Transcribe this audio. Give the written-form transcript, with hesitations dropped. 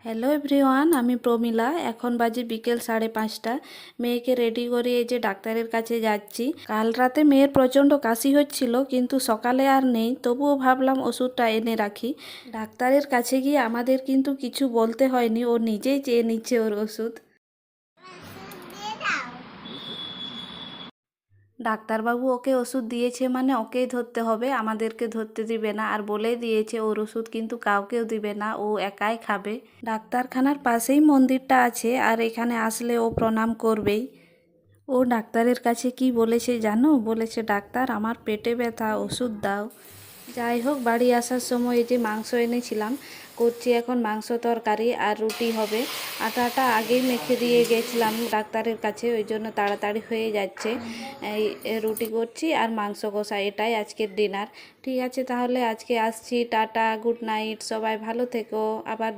Hello everyone, আমি প্রমিলা। এখন বাজে বিকেল 5:30। মেয়েকে রেডি করে এই যে ডাক্তারের কাছে যাচ্ছি। কাল রাতে মেয়ের প্রচণ্ড কাশি হচ্ছিল, কিন্তু সকালে আর নেই, তবুও ভাবলাম ওষুধটা এনে রাখি। ডাক্তারের কাছে গিয়ে আমাদের কিন্তু কিছু বলতে হয়নি, ও নিজেই চেয়ে নিচ্ছে ওর ওষুধ। ডাক্তারবাবু ওকে ওষুধ দিয়েছে মানে ওকেই ধরতে হবে, আমাদেরকে ধরতে দিবে না। আর বলেই দিয়েছে ওর ওষুধ কিন্তু কাউকেও দিবে না, ও একাই খাবে। ডাক্তারখানার পাশেই মন্দিরটা আছে, আর এখানে আসলে ও প্রণাম করবেই। ও ডাক্তারের কাছে কি বলেছে জানো? বলেছে, ডাক্তার আমার পেটে ব্যথা, ওষুধ দাও। যাই হোক, বাড়ি আসার সময় এই যে মাংস এনেছিলাম, করছি এখন মাংস তরকারি আর রুটি হবে। আটাটা আগেই মেখে দিয়ে গেছিলাম ডাক্তারের কাছে, ওই জন্য তাড়াতাড়ি হয়ে যাচ্ছে। এই রুটি করছি আর মাংস কষা, এটাই আজকের ডিনার। ঠিক আছে, তাহলে আজকে আসছি, টাটা, গুড নাইট, সবাই ভালো থেকো, আবার